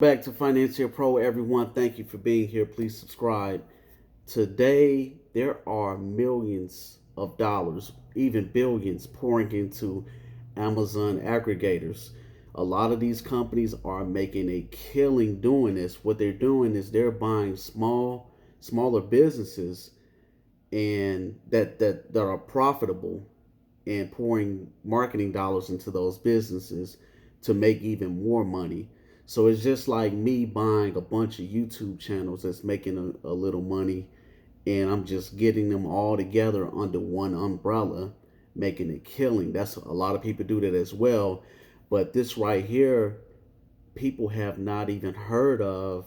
Back to Financial Pro, everyone. Thank you for being here. Please subscribe. Today, there are millions of dollars, even billions, pouring into Amazon aggregators. A lot of these companies are making a killing doing this. What they're doing is they're buying smaller businesses and that are profitable and pouring marketing dollars into those businesses to make even more money. So it's just like me buying a bunch of YouTube channels that's making a little money, and I'm just getting them all together under one umbrella, making a killing. That's a lot of people do that as well. But this right here, people have not even heard of.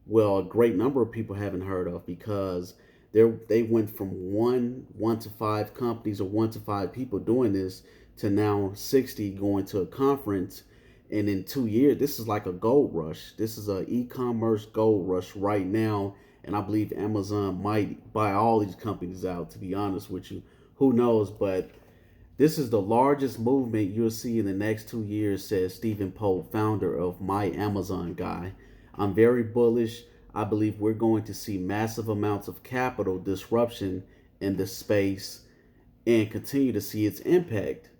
Well, a great number of people haven't heard of because they went from one to five companies or one to five people doing this to now 60 going to a conference. And in 2 years, this is like a gold rush. This is a e-commerce gold rush right now, and I believe Amazon might buy all these companies out, to be honest with you. Who knows? But this is the largest movement you'll see in the next 2 years, says Stephen Pope, founder of My Amazon Guy. I'm very bullish. I believe we're going to see massive amounts of capital disruption in this space and continue to see its impact.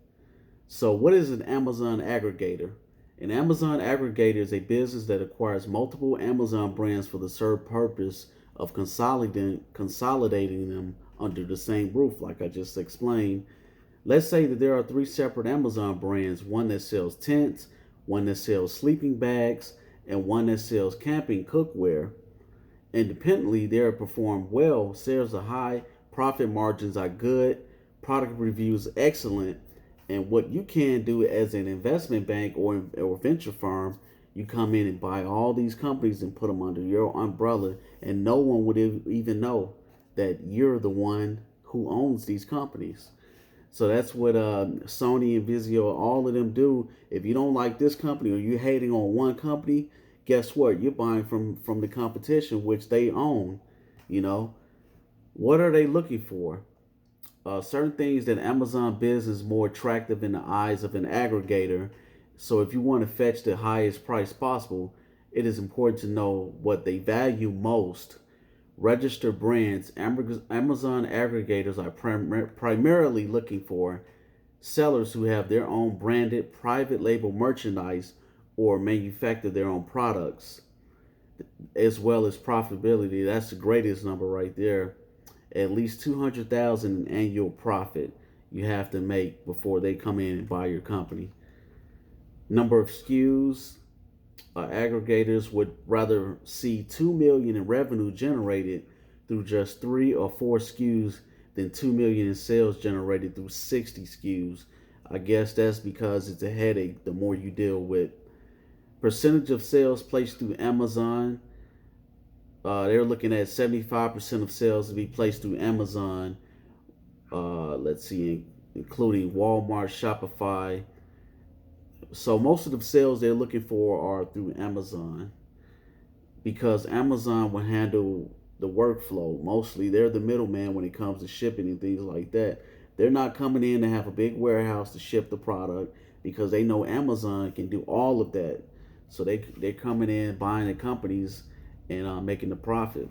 So, what is an Amazon aggregator? An Amazon aggregator is a business that acquires multiple Amazon brands for the sole purpose of consolidating them under the same roof, like I just explained. Let's say that there are three separate Amazon brands, one that sells tents, one that sells sleeping bags, and one that sells camping cookware. Independently, they are performed well, sales are high, profit margins are good, product reviews excellent. And what you can do as an investment bank or venture firm, you come in and buy all these companies and put them under your umbrella, and no one would even know that you're the one who owns these companies. So that's what Sony and Vizio, all of them do. If you don't like this company or you're hating on one company, guess what? You're buying from the competition, which they own. You know, what are they looking for? Certain things that Amazon business is more attractive in the eyes of an aggregator. So if you want to fetch the highest price possible, it is important to know what they value most. Registered brands. Amazon aggregators are primarily looking for sellers who have their own branded private label merchandise or manufacture their own products, as well as profitability. That's the greatest number right there. At least 200,000 in annual profit you have to make before they come in and buy your company. Number of SKUs. Aggregators would rather see 2 million in revenue generated through just 3 or 4 SKUs than 2 million in sales generated through 60 SKUs. I guess that's because it's a headache the more you deal with. Percentage of sales placed through Amazon. They're looking at 75% of sales to be placed through Amazon. Let's see, including Walmart, Shopify. So most of the sales they're looking for are through Amazon because Amazon will handle the workflow. Mostly they're the middleman when it comes to shipping and things like that. They're not coming in to have a big warehouse to ship the product because they know Amazon can do all of that. So they're coming in, buying the companies, and making the profit.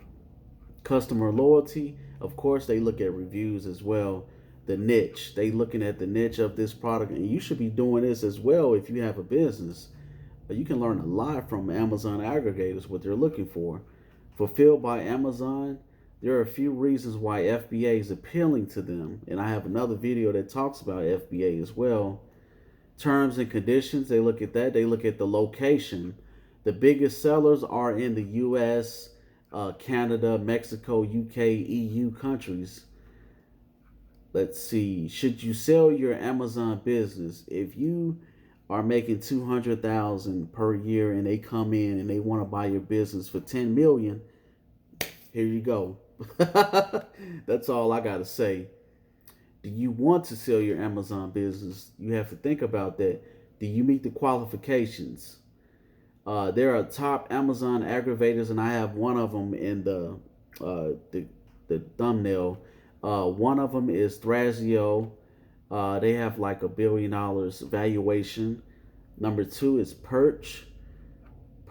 Customer loyalty, of course, they look at reviews as well. The niche, they looking at the niche of this product, and you should be doing this as well if you have a business. You can learn a lot from Amazon aggregators, what they're looking for. Fulfilled by Amazon, there are a few reasons why FBA is appealing to them, and I have another video that talks about FBA as well. Terms and conditions, they look at that. They look at the location. The biggest sellers are in the US, Canada, Mexico, UK, EU countries. Let's see. Should you sell your Amazon business? If you are making 200,000 per year and they come in and they want to buy your business for 10 million, here you go. That's all I got to say. Do you want to sell your Amazon business? You have to think about that. Do you meet the qualifications? There are top Amazon aggregators, and I have one of them in the thumbnail. One of them is Thrasio. They have like $1 billion valuation. Number two is Perch.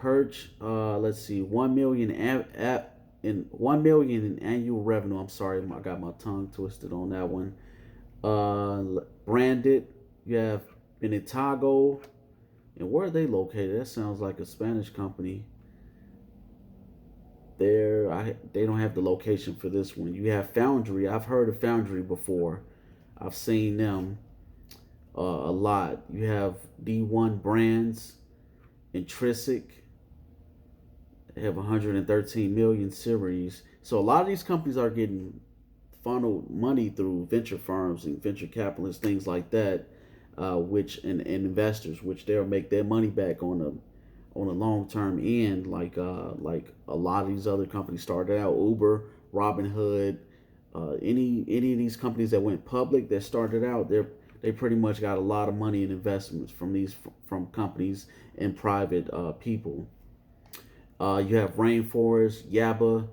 Perch, let's see, 1 million in 1 million in annual revenue. I'm sorry, I got my tongue twisted on that one. Branded, you have Benetago, and where are they located? That sounds like a Spanish company. They don't have the location for this one. You have Foundry. I've heard of Foundry before. I've seen them a lot. You have D1 Brands, Intrinsic. They have 113 million series. So a lot of these companies are getting funneled money through venture firms and venture capitalists, things like that, which and investors, which they'll make their money back on a long term end, like a lot of these other companies started out. Uber, Robinhood, any of these companies that went public that started out, they pretty much got a lot of money in investments from companies and private people. You have Rainforest, Yaba,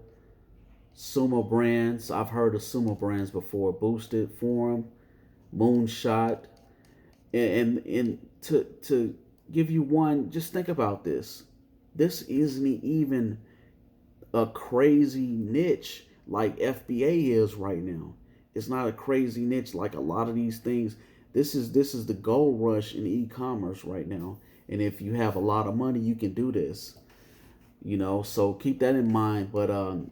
Sumo Brands. I've heard of Sumo Brands before. Boosted, Forum, Moonshot, and to give you one, just think about this. This isn't even a crazy niche like FBA is right now. It's not a crazy niche like a lot of these things. This is the gold rush in e-commerce right now. And if you have a lot of money, you can do this. So keep that in mind. But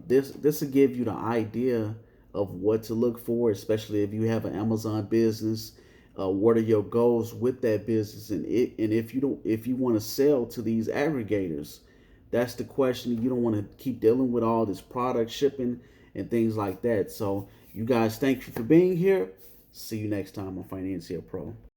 this will give you the idea of what to look for, especially if you have an Amazon business. What are your goals with that business, and if you want to sell to these aggregators, that's the question. You don't want to keep dealing with all this product shipping and things like that. So you guys, thank you for being here. See you next time on Financial Pro.